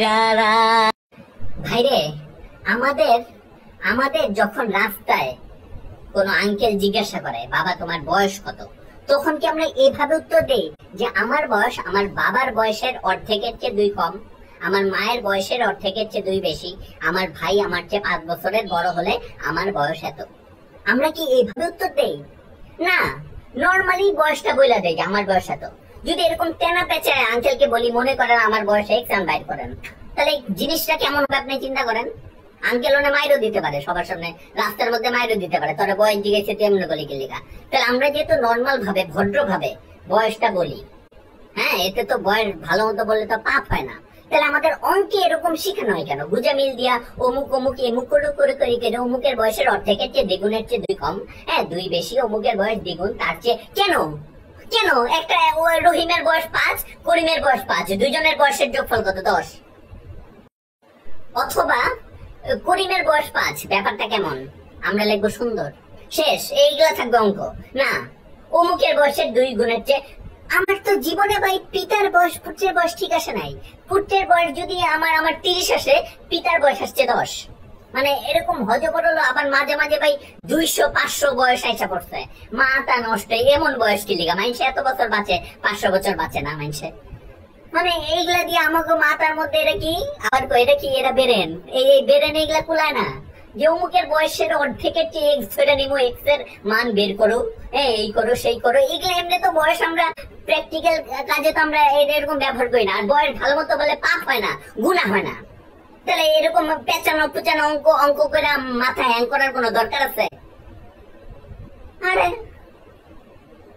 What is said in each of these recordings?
কারা। ভাইরে, আমাদের আমাদের যখন রাস্তায় কোনো আঙ্কেল জিজ্ঞাসা করে বাবা তোমার বয়স কত, তখন কি আমরা এইভাবে উত্তর দেই যে আমার বয়স আমার বাবার বয়সের অর্ধেকের চেয়ে 2 কম, আমার মায়ের বয়সের অর্ধেকের চেয়ে 2 বেশি, আমার ভাই আমার চেয়ে 5 বছরের বড় হলে আমার বয়স এত? আমরা কি এইভাবে উত্তর দেই? না, নরমালি বয়সটা বইলা দেই যে আমার বয়স এত। যদি এরকম তেনা পেঁচায় আঙ্কেলকে বলি মনে করেন আমার বয়স এক্সাম বাইর করেন, তাহলে জিনিসটা কেমন হবে আপনি চিন্তা করেন। আঙ্কেল ওনে মাইরও দিতে পারে, সবার সামনে রাস্তার মধ্যে মাইরও দিতে পারে, তোরা বয়স জিজ্ঞেসে তেমন বলি কি লিখা। তাহলে আমরা যেহেতু নর্মাল ভাবে ভদ্র ভাবে বয়সটা বলি, হ্যাঁ, এতে তো বয়স ভালো মতো বললে তো পাপ হয় না। তাহলে আমাদের অঙ্কে এরকম শিখানো হয় কেন? গুজা মিল দিয়া অমুক অমুক এমুক করে করে করে অমুকের বয়সের অর্ধেকের চেয়ে দ্বিগুণের চেয়ে 2 কম, হ্যাঁ 2 বেশি, অমুকের বয়স দ্বিগুণ তার চেয়ে। কেন কেন একটা রহিমের বয়স 5, করিমের বয়স 5, দুইজনের বয়সের যোগফল কত? 10। অথবা করিমের বয়স 5, ব্যাপারটা কেমন? আমরা লিখবো সুন্দর, শেষ, এইগুলা থাকবে অঙ্ক। না, অমুকের বয়সের 2 গুণের চেয়ে। আমার তো জীবনে ভাই পিতার বয়স পুত্রের বয়স ঠিক আসে নাই। পুত্রের বয়স যদি আমার 30 আসে, পিতার বয়স আসছে 10। মানে এরকম হজবরল। আবার মাঝে মাঝে ভাই 200-500 বয়স আইসা পড়ছে, মাথা নষ্ট। এমন বয়স কি লিগা? মানুষে এত বছর বাঁচে, 500 বছর বাঁচে না মানুষে। মানে এইগুলা দিয়ে আমাকে মাথার মধ্যে এটা কি আবার এটা কি, এটা বেরেন, এই বেরেন এইগুলা কুলায় না যে অমুকের বয়সের অর্ধেকের চেয়ে এক্স ধরে নিবো, এক্স এর মান বের করো, এই করো সেই করো। এইগুলা এমনি তো বয়স আমরা প্র্যাকটিক্যাল কাজে তো আমরা এরকম ব্যবহার করি না। আর বয়স ভালো মতো বলে পাপ হয় না, গুনাহ হয় না। তাহলে এরকম পেঁচানো পুচানো অঙ্ক করে মাথায় হ্যাং করার কোনো দরকার আছে? আরে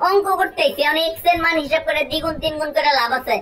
অঙ্ক করতেছি, আমি এক্স এর মান হিসাব করে 2 গুণ 3 গুণ করে লাভ আছে।